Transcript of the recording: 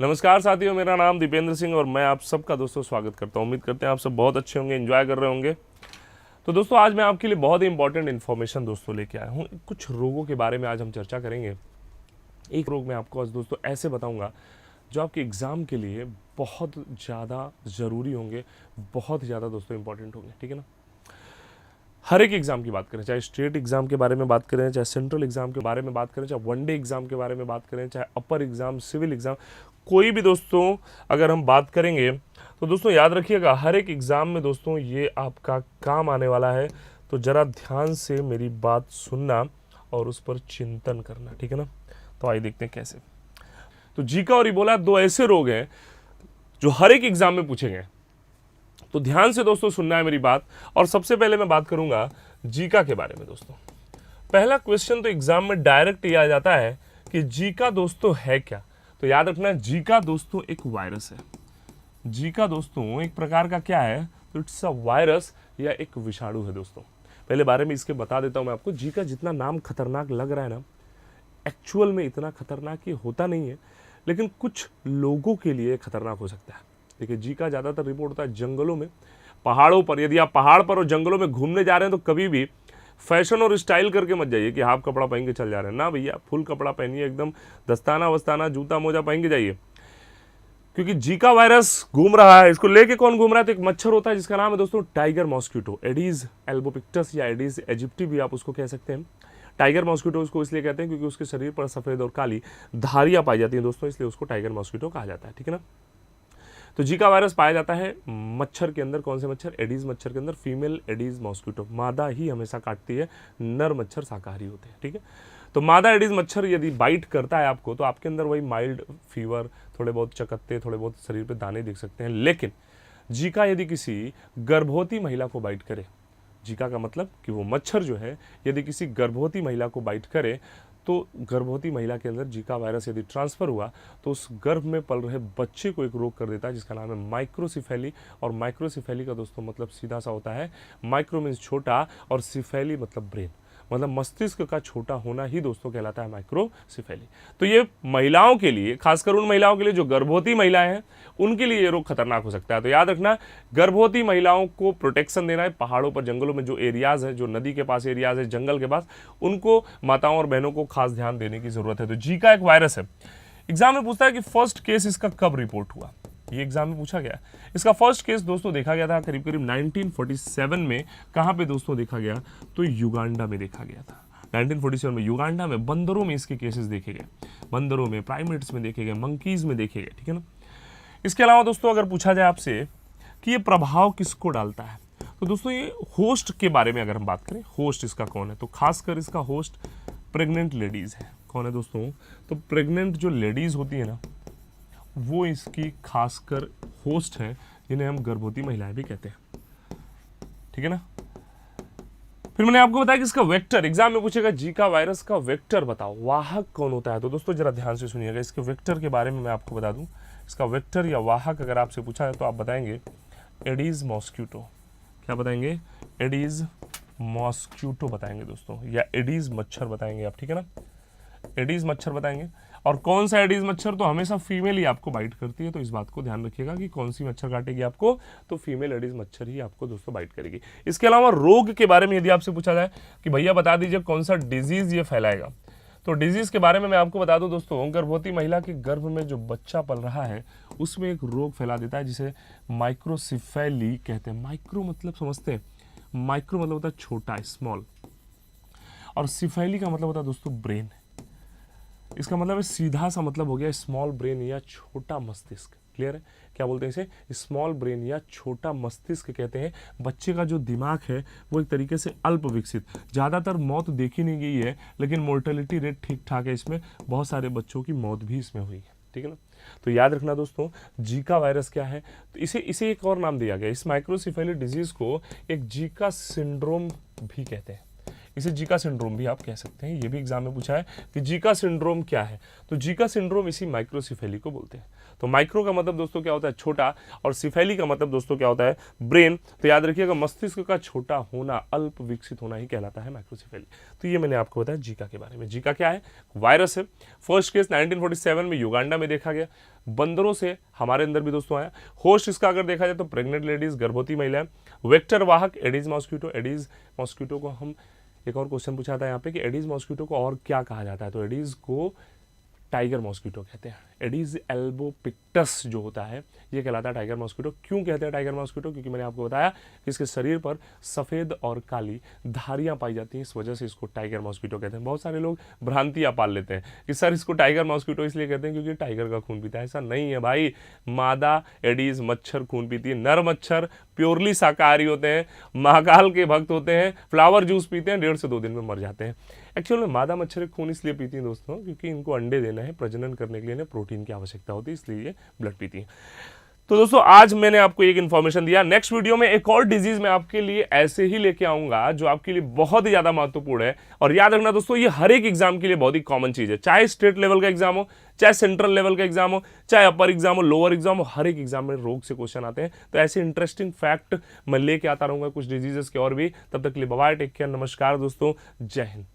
नमस्कार साथियों, मेरा नाम दीपेंद्र सिंह और मैं आप सबका दोस्तों स्वागत करता हूं। उम्मीद करते हैं आप सब बहुत अच्छे होंगे, एंजॉय कर रहे होंगे। तो दोस्तों आज मैं आपके लिए बहुत ही इंपॉर्टेंट इन्फॉर्मेशन दोस्तों लेके आया हूं। कुछ रोगों के बारे में आज हम चर्चा करेंगे। एक रोग मैं आपको आज दोस्तों ऐसे बताऊंगा जो आपके एग्ज़ाम के लिए बहुत ज़्यादा ज़रूरी होंगे, बहुत ज़्यादा दोस्तों इंपॉर्टेंट होंगे। ठीक है ना। हर एक एग्ज़ाम की बात करें, चाहे स्टेट एग्ज़ाम के बारे में बात करें, चाहे सेंट्रल एग्ज़ाम के बारे में बात करें, चाहे वनडे एग्ज़ाम के बारे में बात करें, चाहे अपर एग्ज़ाम, सिविल एग्ज़ाम, कोई भी दोस्तों अगर हम बात करेंगे तो दोस्तों याद रखिएगा हर एक एग्ज़ाम में दोस्तों ये आपका काम आने वाला है। तो ज़रा ध्यान से मेरी बात सुनना और उस पर चिंतन करना। ठीक है ना। तो आइए देखते हैं कैसे। तो जीका और इबोला दो ऐसे रोग हैं जो हर एक एग्ज़ाम में पूछे गए। तो ध्यान से दोस्तों सुनना है मेरी बात। और सबसे पहले मैं बात करूंगा जीका के बारे में। दोस्तों पहला क्वेश्चन तो एग्जाम में डायरेक्ट ये आ जाता है कि जीका दोस्तों है क्या। तो याद रखना, जीका दोस्तों एक वायरस है। जीका दोस्तों एक प्रकार का क्या है, तो इट्स अ वायरस या एक विषाणु है। दोस्तों पहले बारे में इसके बता देता हूं मैं आपको। जीका जितना नाम खतरनाक लग रहा है ना, एक्चुअल में इतना खतरनाक ये होता नहीं है, लेकिन कुछ लोगों के लिए खतरनाक हो सकता है। देखिए जीका ज़्यादातर रिपोर्ट होता है जंगलों में, पहाड़ों पर। यदि आप पहाड़ पर और जंगलों में घूमने जा रहे हैं तो कभी भी फैशन और स्टाइल करके मत जाइए कि हाफ कपड़ा पहन के चल जा रहे हैं। ना भैया, फुल कपड़ा पहनिए, एकदम दस्ताना वस्ताना, जूता मोजा पहन के जाइए। क्योंकि जीका वायरस घूम रहा है। इसको लेके कौन घूम रहा है, तो एक मच्छर होता है जिसका नाम है दोस्तों टाइगर मॉस्किटो, एडीज एल्बोपिक्टस या एडीज इजिप्टी भी आप उसको कह सकते हैं। टाइगर मॉस्किटो उसको इसलिए कहते हैं क्योंकि उसके शरीर पर सफ़ेद और काली धारियां पाई जाती हैं दोस्तों, इसलिए उसको टाइगर मॉस्किटो कहा जाता है। ठीक है ना। तो जीका वायरस पाया जाता है मच्छर के अंदर। कौन से मच्छर? एडीज मच्छर के अंदर। फीमेल एडीज मॉस्किटो, मादा ही हमेशा काटती है, नर मच्छर शाकाहारी होते हैं। ठीक है। तो मादा एडीज मच्छर यदि बाइट करता है आपको, तो आपके अंदर वही माइल्ड फीवर, थोड़े बहुत चकत्ते, थोड़े बहुत शरीर पे दाने दिख सकते हैं। लेकिन जीका यदि किसी गर्भवती महिला को बाइट करे, जीका का मतलब कि वो मच्छर जो है यदि किसी गर्भवती महिला को बाइट करे, तो गर्भवती महिला के अंदर जीका वायरस यदि ट्रांसफर हुआ तो उस गर्भ में पल रहे बच्चे को एक रोग कर देता है जिसका नाम है माइक्रोसिफेली। और माइक्रोसिफेली का दोस्तों मतलब सीधा सा होता है, माइक्रो मीन्स छोटा और सिफेली मतलब ब्रेन, मतलब मस्तिष्क का छोटा होना ही दोस्तों कहलाता है माइक्रोसिफेली। तो ये महिलाओं के लिए, खासकर उन महिलाओं के लिए जो गर्भवती महिलाएं हैं, उनके लिए ये रोग खतरनाक हो सकता है। तो याद रखना, गर्भवती महिलाओं को प्रोटेक्शन देना है। पहाड़ों पर, जंगलों में जो एरियाज है, जो नदी के पास एरियाज है, जंगल के पास, उनको, माताओं और बहनों को खास ध्यान देने की जरूरत है। तो जीका एक वायरस है। एग्जाम में पूछता है कि फर्स्ट केस इसका कब रिपोर्ट हुआ। ये एग्जाम में पूछा गया। इसका फर्स्ट केस दोस्तों देखा गया था करीब करीब 1947 में। कहाँ पे दोस्तों देखा गया, तो युगांडा में देखा गया था। 1947 में युगांडा में बंदरों में इसके केसेस देखे गए। बंदरों में, प्राइमेट्स में देखे गए, मंकीज में देखे गए। ठीक है ना। इसके अलावा दोस्तों अगर पूछा जाए आपसे कि ये प्रभाव किसको डालता है, तो दोस्तों ये होस्ट के बारे में अगर हम बात करें, होस्ट इसका कौन है, तो खासकर इसका होस्ट प्रेग्नेंट लेडीज है। कौन है दोस्तों, तो प्रेग्नेंट जो लेडीज होती है ना, वो इसकी खासकर होस्ट है, जिन्हें हम गर्भवती महिलाएं भी कहते हैं। ठीक है ना। फिर मैंने आपको बताया कि इसका वेक्टर, एग्जाम में पूछेगा जीका वायरस का वेक्टर बताओ, वाहक कौन होता है। तो दोस्तों जरा ध्यान से सुनिएगा, इसके वेक्टर के बारे में मैं आपको बता दूं। इसका वेक्टर या वाहक अगर आपसे पूछा है तो आप बताएंगे एडीज मॉस्क्यूटो। क्या बताएंगे? एडीज मॉस्क्यूटो बताएंगे दोस्तों, या एडीज मच्छर बताएंगे आप। ठीक है ना। एडीज मच्छर बताएंगे। और कौन सा एडीज मच्छर, तो हमेशा फीमेल ही आपको बाइट करती है। तो इस बात को ध्यान रखिएगा कि कौन सी मच्छर काटेगी आपको, तो फीमेल एडीज मच्छर ही आपको दोस्तों बाइट करेगी। इसके अलावा रोग के बारे में यदि आपसे पूछा जाए कि भैया बता दीजिए कौन सा डिजीज ये फैलाएगा, तो डिजीज के बारे में मैं आपको बता दूं दोस्तों, गर्भवती महिला के गर्भ में जो बच्चा पल रहा है उसमें एक रोग फैला देता है जिसे माइक्रोसिफेली कहते हैं। माइक्रो मतलब समझते हैं, माइक्रो मतलब होता है छोटा, स्मॉल, और सिफेली का मतलब होता है दोस्तों ब्रेन। इसका मतलब है सीधा सा मतलब हो गया स्मॉल ब्रेन या छोटा मस्तिष्क। क्लियर है? क्या बोलते हैं इसे? स्मॉल ब्रेन या छोटा मस्तिष्क कहते हैं। बच्चे का जो दिमाग है वो एक तरीके से अल्प विकसित, ज़्यादातर मौत देखी नहीं गई है, लेकिन मोर्टेलिटी रेट ठीक ठाक है इसमें, बहुत सारे बच्चों की मौत भी इसमें हुई है। ठीक है ना। तो याद रखना दोस्तों, जीका वायरस क्या है, तो इसे एक और नाम दिया गया। इस माइक्रोसिफेली डिजीज को एक जीका सिंड्रोम भी कहते हैं। इसे जीका सिंड्रोम भी आप कह सकते हैं। ये भी एग्जाम में पूछा है कि जीका सिंड्रोम क्या है, तो जीका सिंड्रोम इसी माइक्रोसिफेली को बोलते हैं। तो माइक्रो का मतलब दोस्तों क्या होता है, छोटा, और सिफेली का मतलब दोस्तों क्या होता है, ब्रेन। तो याद रखिएगा, मस्तिष्क का छोटा होना, अल्प विकसित होना ही कहलाता है माइक्रोसिफेली। तो ये मैंने आपको बताया जीका के बारे में। जीका क्या है, वायरस है। फर्स्ट केस 1947 में युगांडा में देखा गया, बंदरों से हमारे अंदर भी दोस्तों आया। होस्ट इसका अगर देखा जाए तो प्रेग्नेंट लेडीज, गर्भवती महिलाएं। वेक्टर वाहक एडीज मॉस्किटो। एडीज मॉस्किटो को हम, एक और क्वेश्चन पूछा था यहाँ पे कि एडीज मॉस्किटो को और क्या कहा जाता है, तो एडीज को टाइगर मॉस्किटो कहते हैं। एडीज एल्बोपिक्टस जो होता है ये कहलाता है टाइगर मॉस्किटो। क्यों कहते हैं टाइगर मॉस्किटो, क्योंकि मैंने आपको बताया कि इसके शरीर पर सफ़ेद और काली धारियां पाई जाती हैं, इस वजह से इसको टाइगर मॉस्किटो कहते हैं। बहुत सारे लोग भ्रांतियां पाल लेते हैं कि सर इसको टाइगर मॉस्किटो इसलिए कहते हैं क्योंकि टाइगर का खून पीता है। ऐसा नहीं है भाई, मादा एडीज मच्छर खून पीती है। नर मच्छर प्योरली शाकाहारी होते हैं, महाकाल के भक्त होते हैं, फ्लावर जूस पीते हैं, 1.5 से 2 दिन में मर जाते हैं। एक्चुअल में मादा मच्छर खून इसलिए पीती हैं दोस्तों क्योंकि इनको अंडे देना है, प्रजनन करने के लिए इन्हें प्रोटीन की आवश्यकता होती है, इसलिए ये ब्लड पीती हैं। तो दोस्तों आज मैंने आपको एक इन्फॉर्मेशन दिया। नेक्स्ट वीडियो में एक और डिजीज मैं आपके लिए ऐसे ही लेके आऊंगा जो आपके लिए बहुत ही ज्यादा महत्वपूर्ण है। और याद रखना दोस्तों, ये हर एक एग्जाम के लिए बहुत ही कॉमन चीज है, चाहे स्टेट लेवल का एग्जाम हो, चाहे सेंट्रल लेवल का एग्जाम हो, चाहे अपर एग्जाम हो, लोअर एग्जाम हो, हर एक एग्जाम में रोग से क्वेश्चन आते हैं। तो ऐसे इंटरेस्टिंग फैक्ट मैं लेके आता रहूंगा कुछ डिजीजेस के और भी। तब तक के लिए बाय बाय, टेक केयर, नमस्कार दोस्तों, जय हिंद।